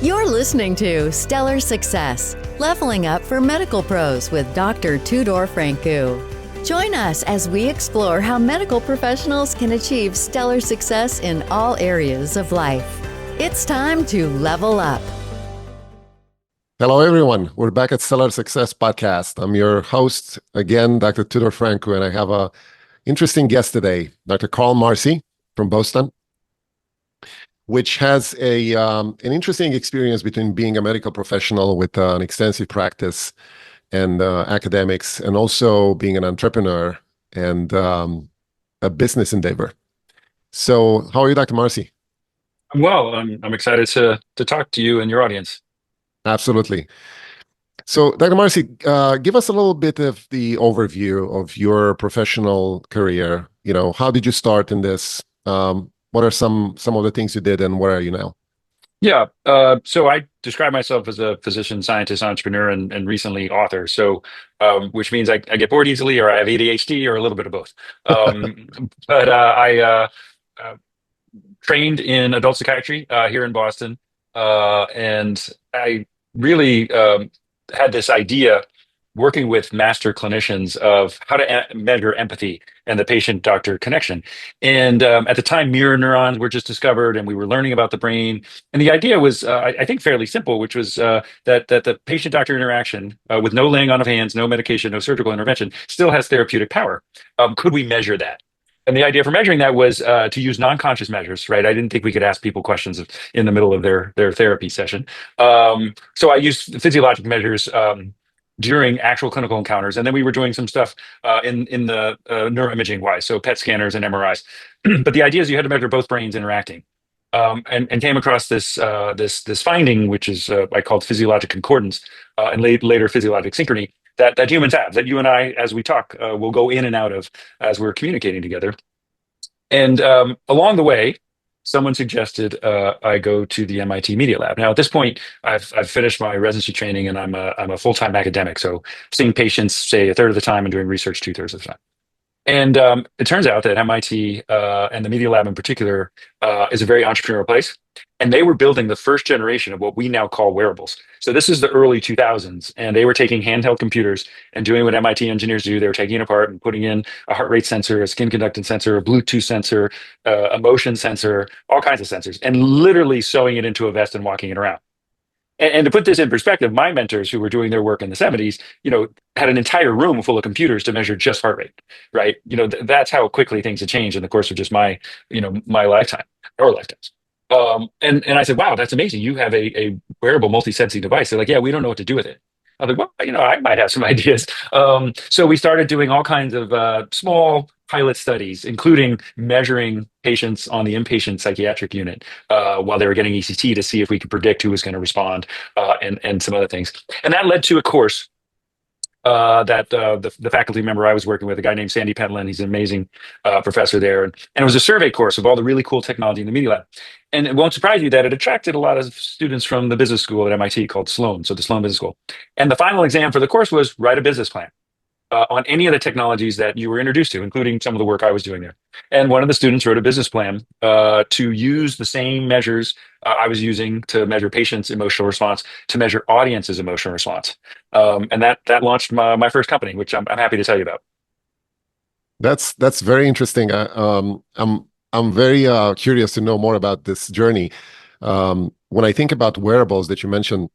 You're listening to Stellar Success, Leveling Up for Medical Pros with Dr. Tudor Francu. Join us as we explore how medical professionals can achieve stellar success in all areas of life. It's time to level up. Hello, everyone. We're back at Stellar Success Podcast. I'm your host again, Dr. Tudor Francu, and I have an interesting guest today, Dr. Marci from Boston, which has an interesting experience between being a medical professional with an extensive practice and academics, and also being an entrepreneur and a business endeavor. So, how are you, Dr. Marci? Well, I'm excited to talk to you and your audience. Absolutely. So, Dr. Marci, give us a little bit of the overview of your professional career. You know, how did you start in this? What are some of the things you did, and where are you now? Yeah. So I describe myself as a physician, scientist, entrepreneur, and recently author. So, which means I get bored easily, or I have ADHD, or a little bit of both. But I trained in adult psychiatry here in Boston, and I really had this idea working with master clinicians of how to measure empathy and the patient-doctor connection. And at the time, mirror neurons were just discovered, and we were learning about the brain. And the idea was, I think, fairly simple, which was that the patient-doctor interaction, with no laying on of hands, no medication, no surgical intervention, still has therapeutic power. Could we measure that? And the idea for measuring that was to use non-conscious measures, right? I didn't think we could ask people questions in the middle of their therapy session. So I used physiologic measures during actual clinical encounters, and then we were doing some stuff in the neuroimaging wise, so PET scanners and MRIs. But the idea is you had to measure both brains interacting, and came across this finding, which is I called physiologic concordance, and later physiologic synchrony, that humans have, that you and I, as we talk, will go in and out of as we're communicating together. And along the way, someone suggested I go to the MIT Media Lab. Now, at this point, I've finished my residency training, and I'm a full-time academic, so seeing patients, say, a third of the time and doing research two-thirds of the time. And it turns out that MIT and the Media Lab in particular is a very entrepreneurial place. And they were building the first generation of what we now call wearables. So this is the early 2000s, and they were taking handheld computers and doing what MIT engineers do. They were taking it apart and putting in a heart rate sensor, a skin conductance sensor, a Bluetooth sensor, a motion sensor, all kinds of sensors, and literally sewing it into a vest and walking it around. And to put this in perspective, my mentors who were doing their work in the 70s, had an entire room full of computers to measure just heart rate, right? That's how quickly things have changed in the course of just my lifetime, or lifetimes. And I said, wow, that's amazing. You have a wearable multi-sensing device. They're like, yeah, we don't know what to do with it. I was like, well, I might have some ideas. So we started doing all kinds of small pilot studies, including measuring patients on the inpatient psychiatric unit while they were getting ECT to see if we could predict who was going to respond, and some other things. And that led to a course that the faculty member I was working with, a guy named Sandy Pentland. He's an amazing professor there. And it was a survey course of all the really cool technology in the Media Lab. And it won't surprise you that it attracted a lot of students from the business school at MIT called Sloan, so the Sloan Business School. And the final exam for the course was write a business plan on any of the technologies that you were introduced to, including some of the work I was doing there. And one of the students wrote a business plan to use the same measures I was using to measure patients' emotional response, to measure audiences' emotional response. And that launched my first company, which I'm happy to tell you about. That's very interesting. I'm very curious to know more about this journey. When I think about wearables that you mentioned,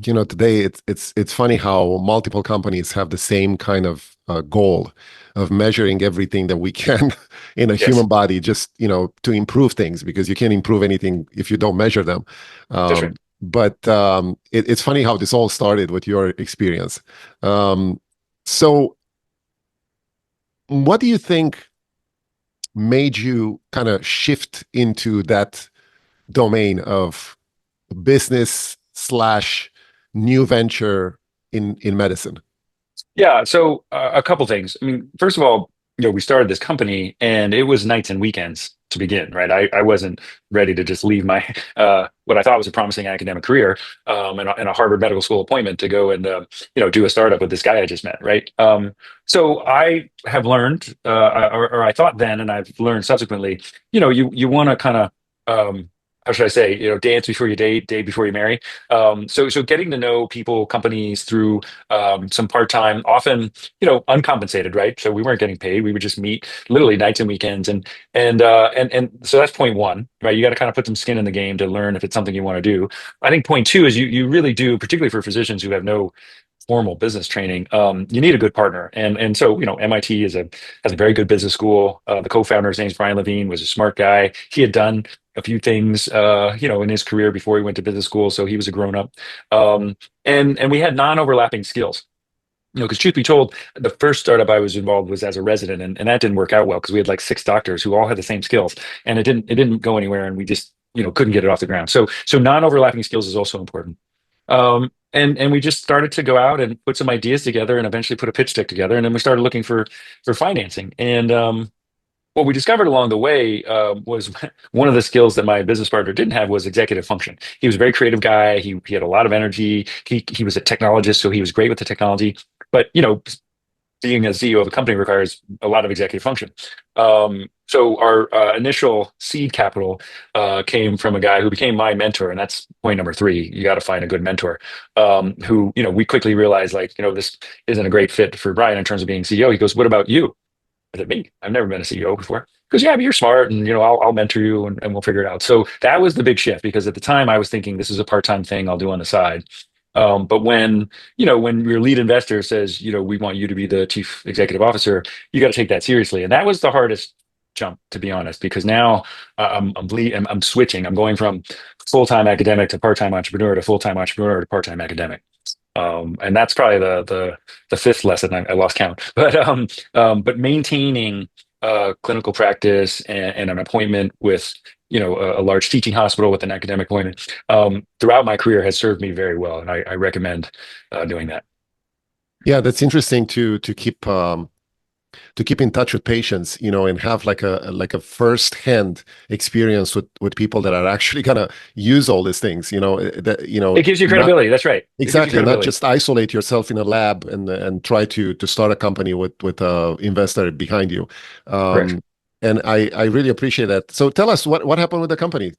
today it's funny how multiple companies have the same kind of goal of measuring everything that we can in a human body, just to improve things, because you can't improve anything if you don't measure them. That's right. But it's funny how this all started with your experience. So what do you think made you kind of shift into that domain of business / new venture in medicine? Yeah, so a couple things. I mean, first of all, we started this company, and it was nights and weekends to begin, right? I wasn't ready to just leave my what I thought was a promising academic career and a Harvard Medical School appointment to go and do a startup with this guy I just met, right? So I have learned, or I thought then, and I've learned subsequently, you want to kind of how should I say, dance before you date before you marry. So getting to know people, companies through some part-time, often, uncompensated, right? So we weren't getting paid. We would just meet literally nights and weekends. And so that's point one, right? You got to kind of put some skin in the game to learn if it's something you want to do. I think point two is you really do, particularly for physicians who have no formal business training, you need a good partner. And so, MIT has a very good business school. The co-founder, his name's Brian Levine, was a smart guy. He had done a few things, in his career before he went to business school, so he was a grown up. And we had non-overlapping skills. Because truth be told, the first startup I was involved was as a resident, and that didn't work out well because we had like six doctors who all had the same skills, and it didn't go anywhere, and we just couldn't get it off the ground. So non-overlapping skills is also important. And we just started to go out and put some ideas together, and eventually put a pitch deck together, and then we started looking for financing. And what we discovered along the way was one of the skills that my business partner didn't have was executive function. He was a very creative guy. He had a lot of energy. He was a technologist, so he was great with the technology. But being a CEO of a company requires a lot of executive function. So our initial seed capital came from a guy who became my mentor, and that's point number three. You got to find a good mentor. Who we quickly realized, like, this isn't a great fit for Brian in terms of being CEO. He goes, "What about you?" I said, "Me? I've never been a CEO before." He goes, "Yeah, but you're smart, and I'll mentor you, and we'll figure it out." So that was the big shift, because at the time I was thinking this is a part-time thing I'll do on the side. But when your lead investor says, we want you to be the chief executive officer, you got to take that seriously. And that was the hardest jump, to be honest, because now I'm switching. I'm going from full-time academic to part-time entrepreneur to full-time entrepreneur to part-time academic. And that's probably the fifth lesson. I lost count, but maintaining clinical practice and an appointment with a large teaching hospital with an academic appointment throughout my career has served me very well, and I recommend doing that. Yeah, that's interesting to keep in touch with patients, and have like a first-hand experience with people that are actually gonna use all these things, It gives you credibility. That's right. Exactly, not just isolate yourself in a lab and try to start a company with a investor behind you. Correct. And I really appreciate that. So tell us what happened with the company.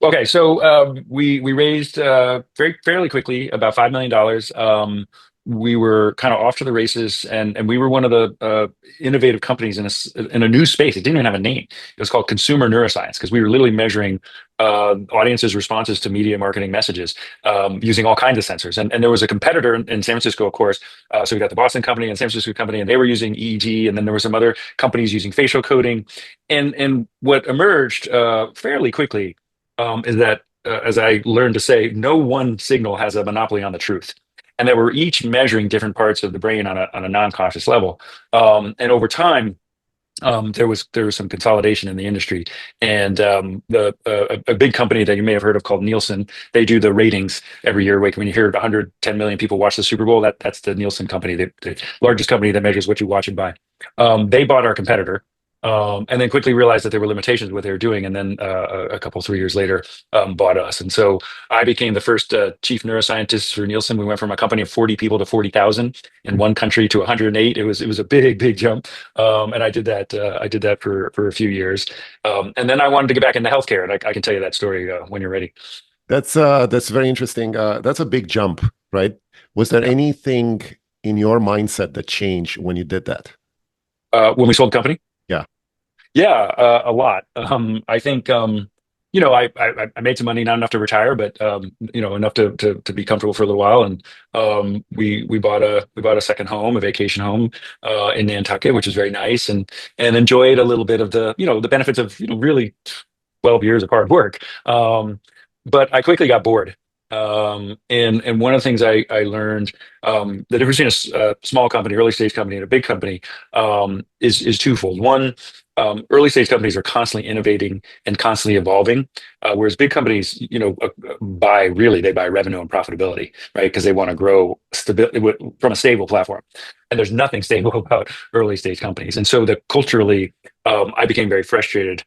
Okay, so we raised fairly quickly about $5 million. We were kind of off to the races, and we were one of the innovative companies in a new space. It didn't even have a name. It was called consumer neuroscience, because we were literally measuring audiences' responses to media marketing messages using all kinds of sensors. And there was a competitor in San Francisco, of course. So we got the Boston company and San Francisco company, and they were using EEG, and then there were some other companies using facial coding. And what emerged fairly quickly is that, as I learned to say, no one signal has a monopoly on the truth, and that we're each measuring different parts of the brain on a non-conscious level. And over time, there was some consolidation in the industry, and a big company that you may have heard of called Nielsen, they do the ratings every year. Like when you hear 110 million people watch the Super Bowl, that's the Nielsen company, the largest company that measures what you watch and buy. They bought our competitor. And then quickly realized that there were limitations to what they were doing, and then a couple 3 years later bought us. And so I became the first chief neuroscientist for Nielsen. We went from a company of 40 people to 40,000 in one country to 108. It was a big jump, and I did that for a few years, and then I wanted to get back into healthcare, and I can tell you that story when you're ready. That's very interesting. That's a big jump, right? Was there Yeah. anything in your mindset that changed when you did that? When we sold the company? Yeah. Yeah, a lot. I think I made some money, not enough to retire, but enough to be comfortable for a little while. And we bought a second home, a vacation home in Nantucket, which is very nice, and enjoyed a little bit of the benefits of really 12 years of hard work. But I quickly got bored. And one of the things I learned, the difference between a small company, early stage company, and a big company is twofold. One, early stage companies are constantly innovating and constantly evolving, whereas big companies, they buy revenue and profitability, right? Because they want to grow from a stable platform. And there's nothing stable about early stage companies. And so culturally, I became very frustrated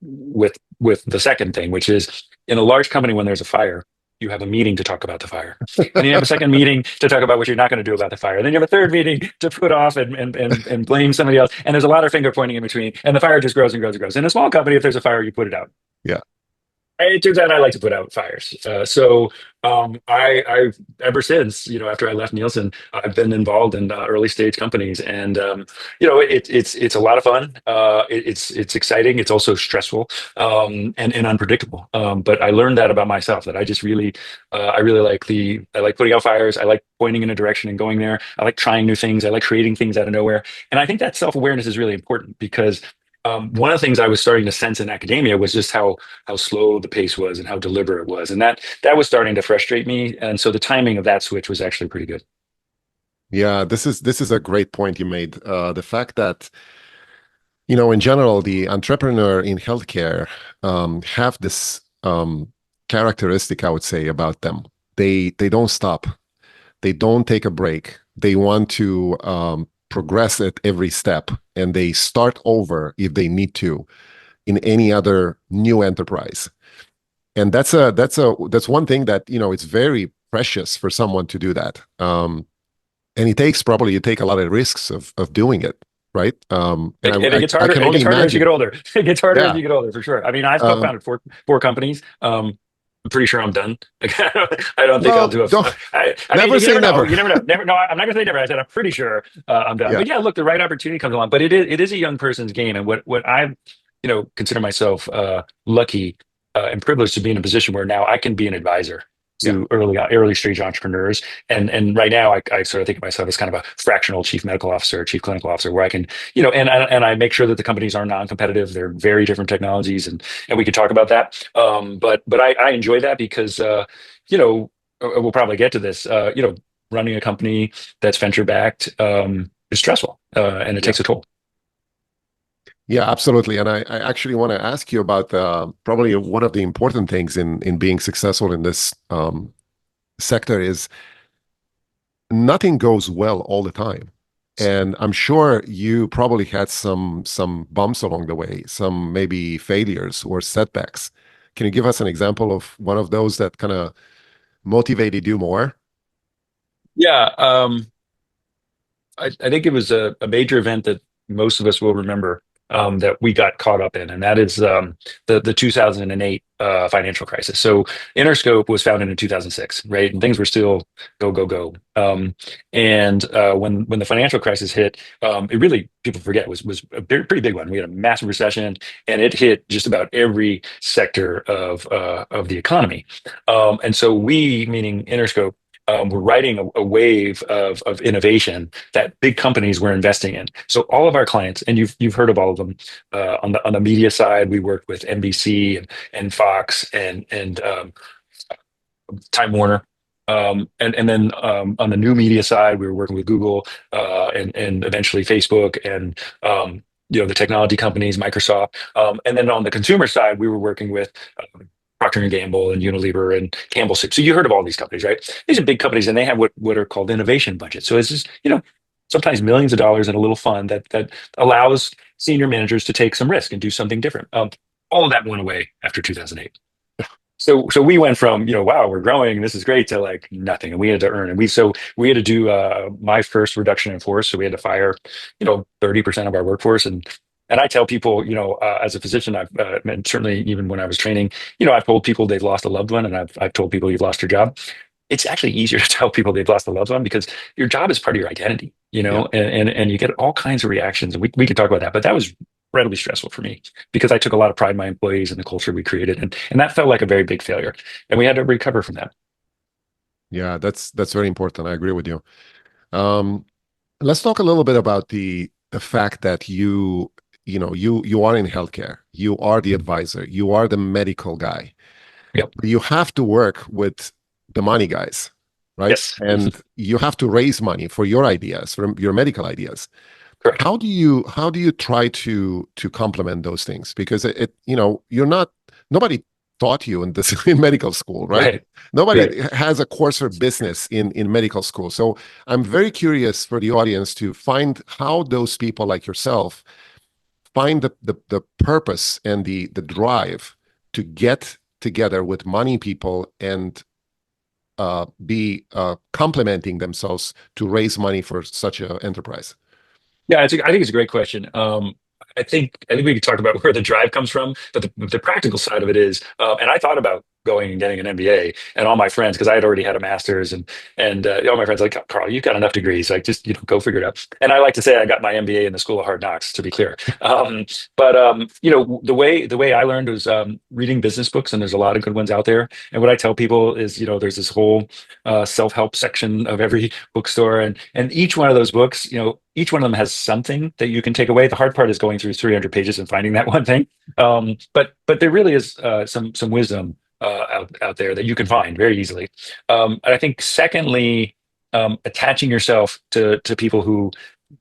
with the second thing, which is, in a large company, when there's a fire, you have a meeting to talk about the fire. And you have a second meeting to talk about what you're not going to do about the fire. And then you have a third meeting to put off and blame somebody else. And there's a lot of finger pointing in between. And the fire just grows and grows and grows. In a small company, if there's a fire, you put it out. Yeah. It turns out I like to put out fires. I've ever since, after I left Nielsen, I've been involved in early stage companies, and it's a lot of fun. It's exciting. It's also stressful, and unpredictable. But I learned that about myself, that I really I like putting out fires. I like pointing in a direction and going there. I like trying new things. I like creating things out of nowhere. And I think that self awareness is really important because. One of the things I was starting to sense in academia was just how slow the pace was and how deliberate it was, and that was starting to frustrate me. And so the timing of that switch was actually pretty good. Yeah, this is a great point you made. The fact that, in general, the entrepreneur in healthcare have this characteristic, I would say, about them. They don't stop. They don't take a break. They want to progress at every step, and they start over if they need to in any other new enterprise. And that's one thing that, it's very precious for someone to do that. And you take a lot of risks of doing it, right? And it gets I harder. can It only gets harder as you imagine. get older. It gets harder as Yeah. you get older, for sure. I mean, I've Um, co-founded four companies. I'm pretty sure I'm done. Like, I don't think I'll well, do don't I mean, never you say never know. never. You never know. Never. No, I'm not going to say never. I said I'm pretty sure I'm done. Yeah. But yeah, look, the right opportunity comes along. But it is a young person's game, and what I consider myself lucky and privileged to be in a position where now I can be an advisor Yeah. to early stage entrepreneurs. And right now I sort of think of myself as kind of a fractional chief medical officer, chief clinical officer, where I can, and I make sure that the companies are non-competitive. They're very different technologies, and we can talk about that. But I enjoy that because we'll probably get to this. Running a company that's venture backed is stressful, and it Yeah. takes a toll. Yeah, absolutely. And I actually want to ask you about probably one of the important things in being successful in this sector is nothing goes well all the time. And I'm sure you probably had some bumps along the way, some maybe failures or setbacks. Can you give us an example of one of those that kind of motivated you more? Yeah, I think it was a major event that most of us will remember, that we got caught up in, and that is the 2008 financial crisis. So Interscope was founded in 2006, right? And things were still go, go, go. And when the financial crisis hit, it really, people forget, was a pretty big one. We had a massive recession, and it hit just about every sector of the economy. And so we, meaning Interscope, were riding a wave of innovation that big companies were investing in. So all of our clients, and you've heard of all of them, on the media side, we worked with NBC and Fox and Time Warner. And then on the new media side, we were working with Google, and eventually Facebook, and the technology companies, Microsoft. And then on the consumer side, we were working with Procter and Gamble and Unilever and Campbell Soup. So you heard of all these companies, right? These are big companies, and they have what are called innovation budgets. So it's just, sometimes millions of dollars in a little fund that allows senior managers to take some risk and do something different. All of that went away after 2008. So we went from, wow, we're growing, this is great, to like nothing, and we had to earn, and we had to do my first reduction in force. So we had to fire 30% of our workforce. And I tell people, as a physician, and certainly even when I was training, I've told people they've lost a loved one, and I've told people you've lost your job. It's actually easier to tell people they've lost a loved one because your job is part of your identity, Yeah. and you get all kinds of reactions, and we can talk about that. But that was incredibly stressful for me because I took a lot of pride in my employees and the culture we created, and that felt like a very big failure, and we had to recover from that. Yeah, that's very important. I agree with you. Um, let's talk a little bit about the fact that you are in healthcare. You are the advisor. You are the medical guy. Yep. You have to work with the money guys, right? Yes. And you have to raise money for your ideas, for your medical ideas. Correct. How do you try to complement those things? Because you're not nobody taught you in this in medical school, right? Right. Right. Nobody has a course for business in medical school. So I'm very curious for the audience to find how those people like yourself find the purpose and the drive to get together with money people and be complementing themselves to raise money for such an enterprise. Yeah, I think it's a great question. I think we could talk about where the drive comes from, but the practical side of it is, and I thought about going and getting an MBA, and all my friends, because I had already had a master's, and all my friends like, Carl, you've got enough degrees, like just go figure it out. And I like to say I got my MBA in the School of Hard Knocks, to be clear. But the way I learned was reading business books, and there's a lot of good ones out there. And what I tell people is, there's this whole self-help section of every bookstore, and each one of those books, each one of them has something that you can take away. The hard part is going through 300 pages and finding that one thing. But there really is some wisdom out there that you can find very easily. And I think secondly, attaching yourself to people who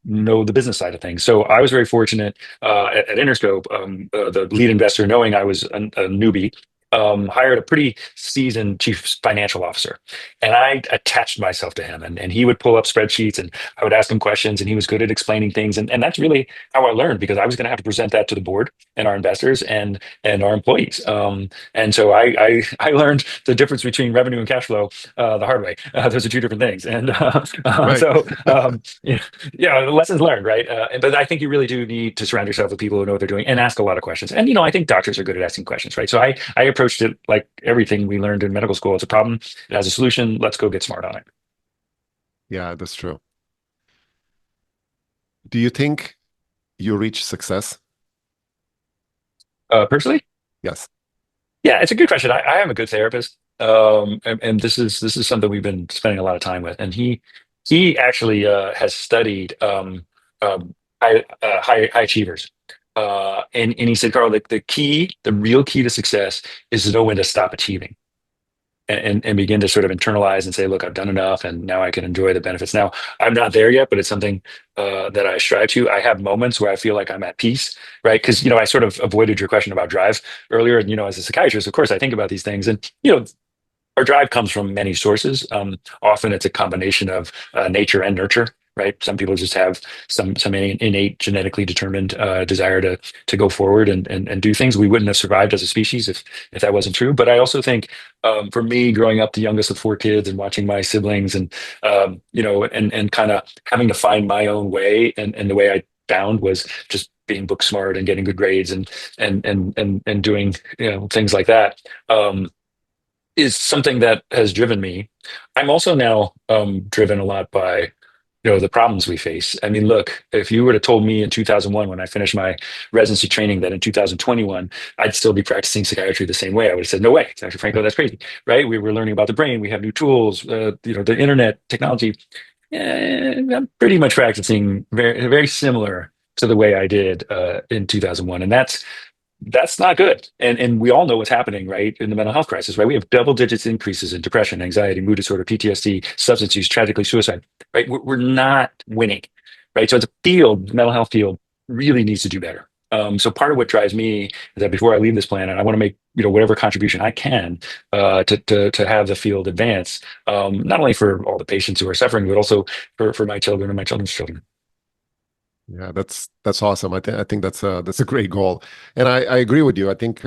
know the business side of things. So I was very fortunate at Interscope, the lead investor, knowing I was a newbie, hired a pretty seasoned chief financial officer. And I attached myself to him, and he would pull up spreadsheets, and I would ask him questions, and he was good at explaining things. And that's really how I learned, because I was going to have to present that to the board and our investors and our employees. And so I learned the difference between revenue and cash flow the hard way. Those are two different things. And Right. so, yeah, lessons learned, right? But I think you really do need to surround yourself with people who know what they're doing and ask a lot of questions. And, I think doctors are good at asking questions, right? So I approached it like everything we learned in medical school. It's a problem. It has a solution. Let's go get smart on it. Yeah, that's true. Do you think you reach success? Personally, Yes. yeah, it's a good question. I am a good therapist, and this is something we've been spending a lot of time with. And he actually has studied high achievers, and he said, Carl, the real key to success is to know when to stop achieving. And begin to sort of internalize and say, look, I've done enough, and now I can enjoy the benefits. Now, I'm not there yet, but it's something that I strive to. I have moments where I feel like I'm at peace, right? Because, I sort of avoided your question about drive earlier. And, as a psychiatrist, of course, I think about these things. And, our drive comes from many sources. Often it's a combination of nature and nurture, right? Some people just have some innate, genetically determined desire to go forward and do things. We wouldn't have survived as a species if that wasn't true. But I also think, for me, growing up the youngest of four kids and watching my siblings, and and kind of having to find my own way, and the way I found was just being book smart and getting good grades and doing things like that. Is something that has driven me. I'm also now driven a lot by the problems we face. I mean, look, if you were to told me in 2001, when I finished my residency training, that in 2021 I'd still be practicing psychiatry the same way, I would have said, no way, Dr. Franco, that's crazy, right? We were learning about the brain. We have new tools, the internet, technology. I'm pretty much practicing very, very similar to the way I did in 2001, and that's not good. And we all know what's happening, right, in the mental health crisis, right? We have double digits increases in depression, anxiety, mood disorder, PTSD, substance use, tragically suicide, right? We're not winning, right? So as a field, the mental health field really needs to do better. So part of what drives me is that before I leave this planet, I want to make whatever contribution I can to have the field advance, not only for all the patients who are suffering, but also for my children and my children's children. Yeah, that's awesome. I think that's a great goal, and I agree with you. I think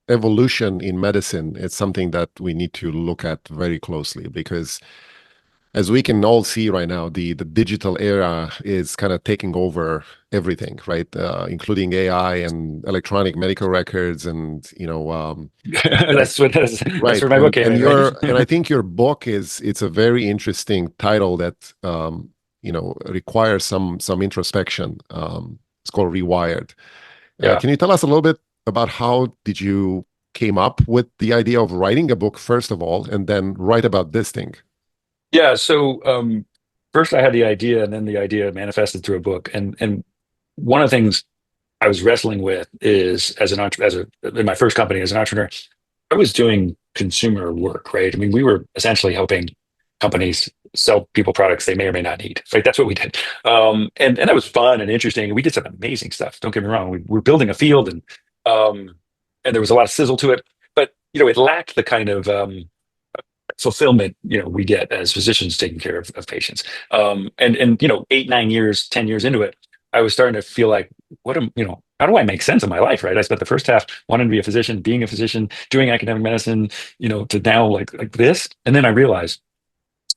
evolution in medicine is something that we need to look at very closely, because as we can all see right now, the digital era is kind of taking over everything, right? Including AI and electronic medical records, and That's right. where my book came And in, your right? and I think your book it's a very interesting title that requires some introspection. It's called Rewired. Yeah. Can you tell us a little bit about how did you came up with the idea of writing a book, first of all, and then write about this thing? Yeah. So first I had the idea, and then the idea manifested through a book. And one of the things I was wrestling with is, in my first company as an entrepreneur, I was doing consumer work, right? I mean, we were essentially helping companies sell people products they may or may not need. Right? That's what we did. And that was fun and interesting. And we did some amazing stuff. Don't get me wrong. We were building a field, um, and there was a lot of sizzle to it, but it lacked the kind of fulfillment we get as physicians taking care of patients. And 8, 9 years, 10 years into it, I was starting to feel like, how do I make sense of my life, right? I spent the first half wanting to be a physician, being a physician, doing academic medicine, to now like this. And then I realized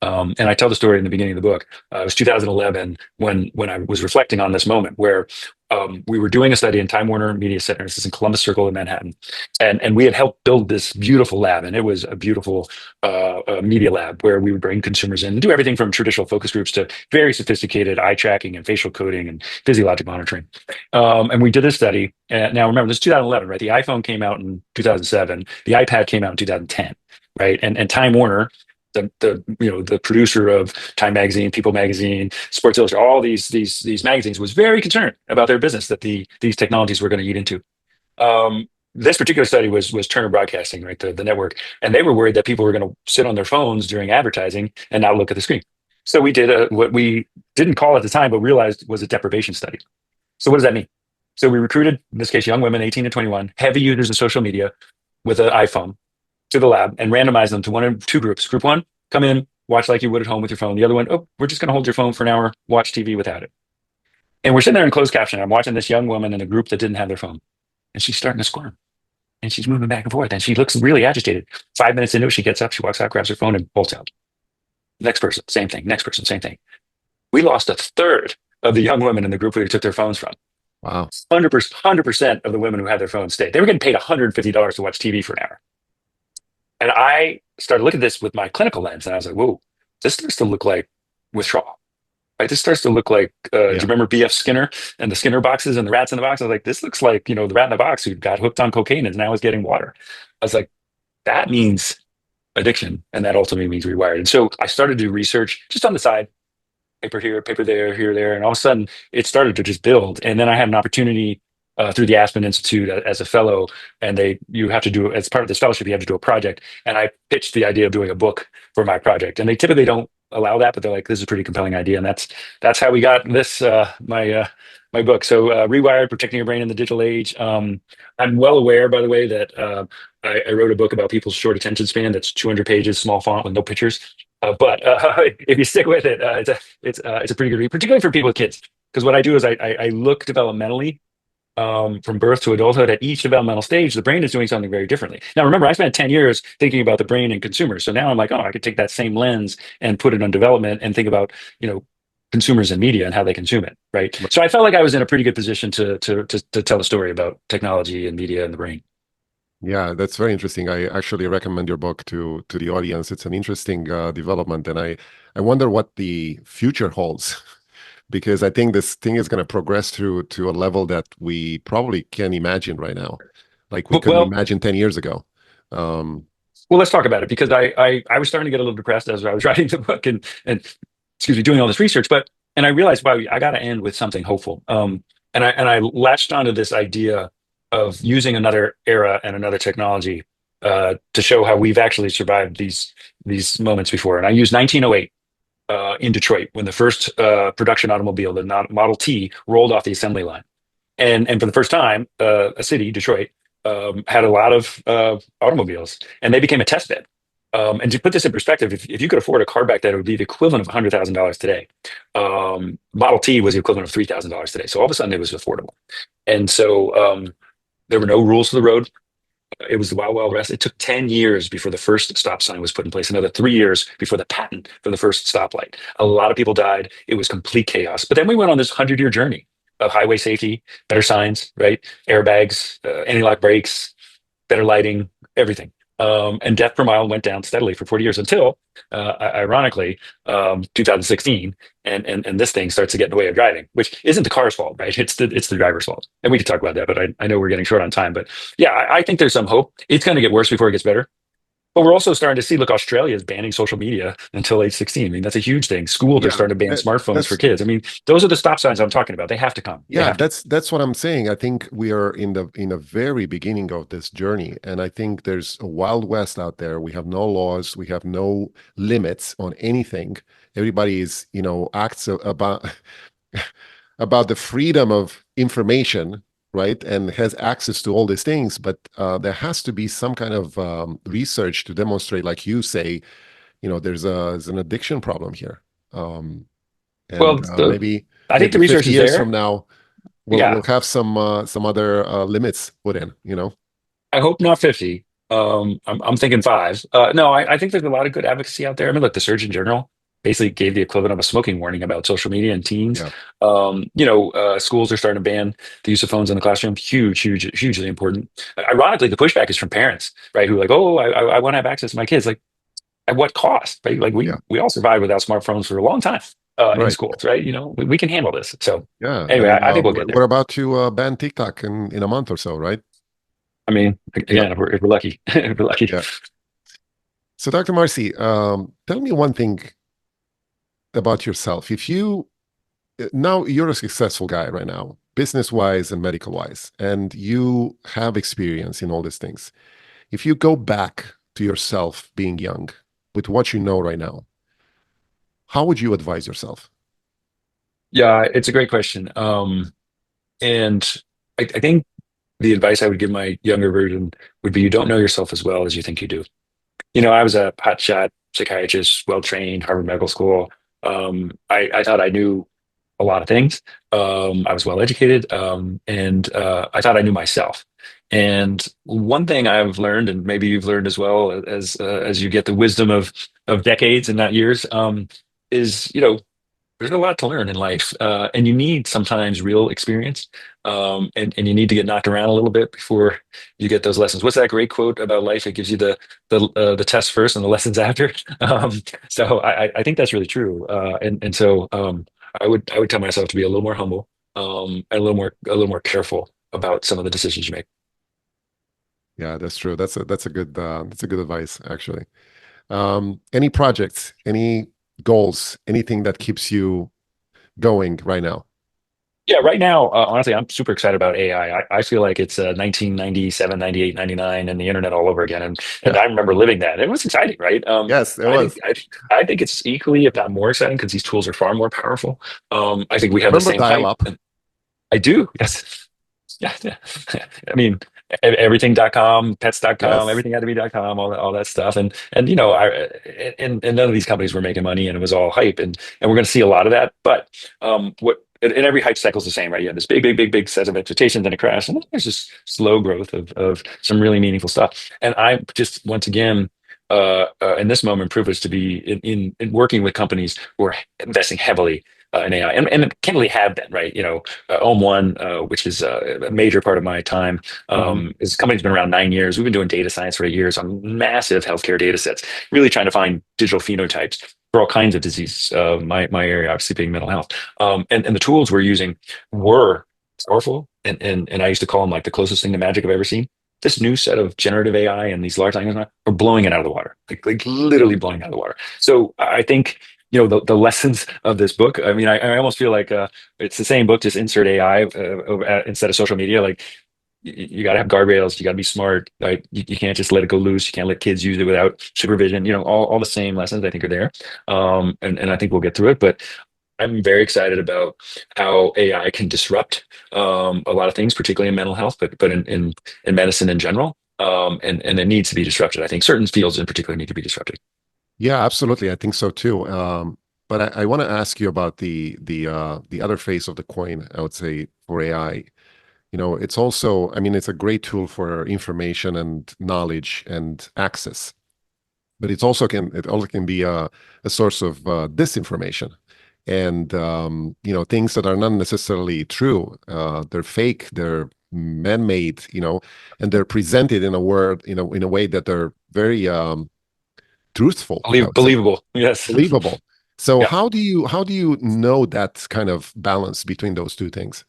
And I tell the story in the beginning of the book. It was 2011 when I was reflecting on this moment where we were doing a study in Time Warner Media Center. This is in Columbus Circle in Manhattan, and we had helped build this beautiful lab, and it was a beautiful media lab where we would bring consumers in and do everything from traditional focus groups to very sophisticated eye tracking and facial coding and physiologic monitoring. And we did this study. Now remember, this is 2011, right? The iPhone came out in 2007. The iPad came out in 2010, right? And Time Warner, the producer of Time Magazine, People Magazine, Sports Illustrated, all these magazines, was very concerned about their business that these technologies were going to eat into. This particular study was Turner Broadcasting, right, the network, and they were worried that people were going to sit on their phones during advertising and not look at the screen. So we did what we didn't call at the time, but realized was a deprivation study. So what does that mean? So we recruited, in this case, young women, 18 to 21, heavy users of social media with an iPhone, to the lab and randomize them to one of two groups. Group one, come in, watch like you would at home with your phone. The other one, oh, we're just going to hold your phone for an hour, watch TV without it. And we're sitting there in closed caption. I'm watching this young woman in a group that didn't have their phone. And she's starting to squirm. And she's moving back and forth. And she looks really agitated. 5 minutes into it, she gets up, she walks out, grabs her phone, and bolts out. Next person, same thing. Next person, same thing. We lost a third of the young women in the group we took their phones from. Wow. 100% of the women who had their phones stayed. They were getting paid $150 to watch TV for an hour. And I started looking at this with my clinical lens, and I was like, whoa, this starts to look like withdrawal. Right? This starts to look like, do you remember B.F. Skinner and the Skinner boxes and the rats in the box? I was like, this looks like, the rat in the box who got hooked on cocaine and now is getting water. I was like, that means addiction, and that ultimately means rewired. And so I started to do research just on the side, paper here, paper there, here, there, and all of a sudden it started to just build. And then I had an opportunity through the Aspen Institute as a fellow, and you have to do, as part of this fellowship, you have to do a project. And I pitched the idea of doing a book for my project, and they typically don't allow that, but they're like, this is a pretty compelling idea, and that's how we got this my book. So Rewired: Protecting Your Brain in the Digital Age. I'm well aware, by the way, that I wrote a book about people's short attention span. That's 200 pages, small font with no pictures. But if you stick with it, it's a pretty good read, particularly for people with kids. Because what I do is I look developmentally from birth to adulthood. At each developmental stage, the brain is doing something very differently. Now, remember, I spent 10 years thinking about the brain and consumers. So now I'm like, oh, I could take that same lens and put it on development and think about, consumers and media and how they consume it, right? So I felt like I was in a pretty good position to tell a story about technology and media and the brain. Yeah, that's very interesting. I actually recommend your book to the audience. It's an interesting development, and I wonder what the future holds. Because I think this thing is going to progress to a level that we probably can't imagine right now, like we couldn't imagine 10 years ago. Well, let's talk about it, because I was starting to get a little depressed as I was writing the book and excuse me, doing all this research. And I realized, wow, I got to end with something hopeful. And I latched onto this idea of using another era and another technology to show how we've actually survived these moments before. And I used 1908. In Detroit, when the first production automobile, the Model T, rolled off the assembly line, and for the first time, a city, Detroit, had a lot of automobiles, and they became a test bed. And to put this in perspective, if you could afford a car back then, it would be the equivalent of $100,000 today. Model T was the equivalent of $3,000 today. So all of a sudden, it was affordable, and so there were no rules to the road. It was the Wild Wild West. It took 10 years before the first stop sign was put in place, another 3 years before the patent for the first stoplight. A lot of people died. It was complete chaos. But then we went on this 100-year journey of highway safety, better signs, right? Airbags, anti-lock brakes, better lighting, everything. And death per mile went down steadily for 40 years until, ironically, 2016, and this thing starts to get in the way of driving, which isn't the car's fault, right? It's the driver's fault. And we could talk about that, but I know we're getting short on time. But yeah, I think there's some hope. It's going to get worse before it gets better. But we're also starting to see, look, Australia is banning social media until age 16. I mean, that's a huge thing. Schools are starting to ban smartphones for kids. I mean, those are the stop signs I'm talking about. They have to come. Yeah, that's what I'm saying. I think we are in the very beginning of this journey, and I think there's a wild west out there. We have no laws, we have no limits on anything. Everybody is, acts about about the freedom of information, right, and has access to all these things, but there has to be some kind of research to demonstrate, like you say, there's an addiction problem here. And maybe I think the research 50 is years there. from now, we'll have some other limits put in. I hope not 50. I'm thinking five. No, I think there's a lot of good advocacy out there. I mean, look, the Surgeon General basically gave the equivalent of a smoking warning about social media and teens. Yeah, Schools are starting to ban the use of phones in the classroom. Hugely important. Ironically, the pushback is from parents, right? Who are like, oh, I want to have access to my kids. Like, at what cost, right? Like yeah, we all survived without smartphones for a long time in right. schools, right? We can handle this. So Yeah, anyway, and I think we'll get we're there. about to ban TikTok in a month or so, right? I mean, Yeah, again, if we're lucky, if we're lucky. yeah. So, Dr. Marcy, tell me one thing about yourself. If you now you're a successful guy right now, business wise and medical wise, and you have experience in all these things. If you go back to yourself being young with what you know right now, how would you advise yourself? Yeah, it's a great question. And I think the advice I would give my younger version would be you don't know yourself as well as you think you do. I was a hotshot psychiatrist, well trained, Harvard Medical School. I thought I knew a lot of things. I was well educated, and I thought I knew myself. And one thing I've learned, and maybe you've learned as well, as you get the wisdom of decades and not years, is there's a lot to learn in life, and you need sometimes real experience, and you need to get knocked around a little bit before you get those lessons. What's that great quote about life? It gives you the test first and the lessons after. So I think that's really true, and so I would tell myself to be a little more humble, and a little more careful about some of the decisions you make. Yeah, that's true. That's a good advice, actually. Any projects, any goals, anything that keeps you going right now? Yeah, right now, honestly, I'm super excited about AI. I feel like it's 1997, 98, 99, and the internet all over again. And Yeah. I remember living that. It was exciting, right? Yes, it I think was. I think it's equally, if not more exciting, because these tools are far more powerful. I think we have the Remember same hype. dial-up? I do. Yes. Yeah. Yeah. I mean, everything.com, pets.com, Yes. everything had to be.com, all that stuff. And and none of these companies were making money and it was all hype. And we're going to see a lot of that. But what and every hype cycle is the same, right? You have this big set of expectations and a crash, and then there's just slow growth of some really meaningful stuff. And I just once again in this moment privileged to be in working with companies who are investing heavily in AI, and candidly have been, right? Ohm One, which is a major part of my time, Hmm. this company's been around 9 years. We've been doing data science for 8 years on massive healthcare data sets, really trying to find digital phenotypes for all kinds of diseases. My area, obviously, being mental health, and the tools we're using were powerful, and I used to call them like the closest thing to magic I've ever seen. This new set of generative AI and these large language models are blowing it out of the water, like literally blowing it out of the water. So I think the lessons of this book. I mean, I almost feel like it's the same book, just insert AI instead of social media. Like you got to have guardrails, you got to be smart. Right? You can't just let it go loose. You can't let kids use it without supervision. All the same lessons I think are there, and I think we'll get through it. But I'm very excited about how AI can disrupt a lot of things, particularly in mental health, but in medicine in general. And it needs to be disrupted. I think certain fields in particular need to be disrupted. Yeah, absolutely. I think so too. But I want to ask you about the other face of the coin, I would say, for AI. It's also, I mean, it's a great tool for information and knowledge and access, but it also can be a source of disinformation and things that are not necessarily true. They're fake, they're man-made, and they're presented in a word, in a way that they're very truthful, I would say, Believable. Yes. believable. So Yeah. how do you know that kind of balance between those two things?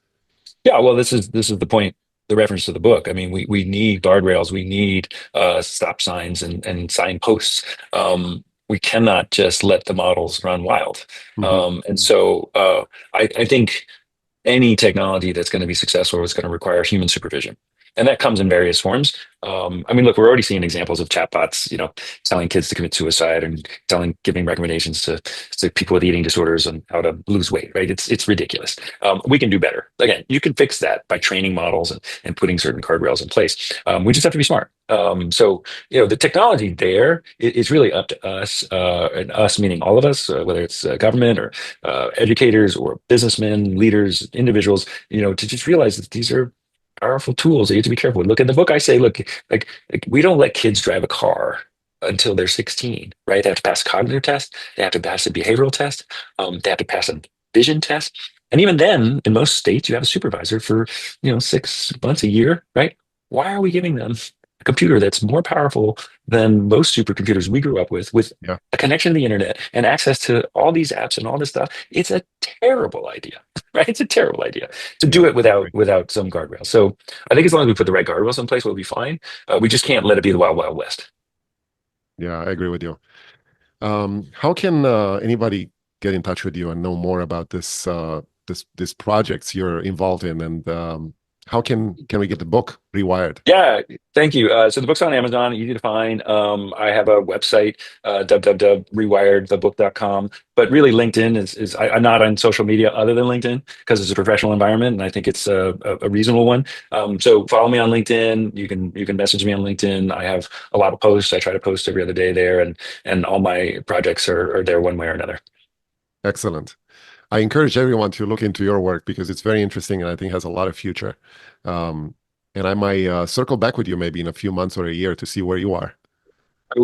Yeah, well, this is the point, the reference to the book. I mean, we need guardrails, we need stop signs and signposts. We cannot just let the models run wild. Hmm. And so I think any technology that's going to be successful is going to require human supervision. And that comes in various forms. I mean, look, we're already seeing examples of chatbots, telling kids to commit suicide and giving recommendations to people with eating disorders on how to lose weight, right? It's ridiculous. We can do better. Again, you can fix that by training models and putting certain guardrails in place. We just have to be smart. So, the technology there is really up to us, and us meaning all of us, whether it's government or educators or businessmen, leaders, individuals, to just realize that these are powerful tools that you have to be careful with. Look, in the book, I say, look, like we don't let kids drive a car until they're 16, right? They have to pass a cognitive test. They have to pass a behavioral test. They have to pass a vision test. And even then, in most states, you have a supervisor for, 6 months, a year, right? Why are we giving them a computer that's more powerful than most supercomputers we grew up with Yeah. a connection to the internet and access to all these apps and all this stuff? It's a terrible idea, right? It's a terrible idea to do Yeah. it without some guardrails. So I think as long as we put the right guardrails in place, we'll be fine. We just can't let it be the wild, wild west. Yeah, I agree with you. How can anybody get in touch with you and know more about this projects you're involved in, and how can we get the book Rewired? Yeah, thank you. So the book's on Amazon, easy to find. I have a website, www.rewiredthebook.com. But really, LinkedIn I'm not on social media other than LinkedIn because it's a professional environment, and I think it's a reasonable one. So follow me on LinkedIn. You can message me on LinkedIn. I have a lot of posts. I try to post every other day there, and all my projects are there one way or another. Excellent. I encourage everyone to look into your work because it's very interesting and I think has a lot of future. And I might circle back with you maybe in a few months or a year to see where you are.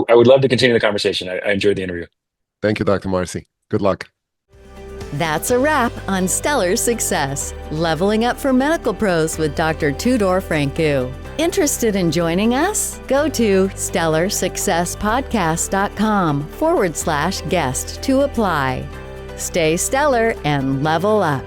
I would love to continue the conversation. I enjoyed the interview. Thank you, Dr. Marci. Good luck. That's a wrap on Stellar Success, Leveling Up for Medical Pros with Dr. Tudor Francu. Interested in joining us? Go to stellarsuccesspodcast.com/guest to apply. Stay stellar and level up.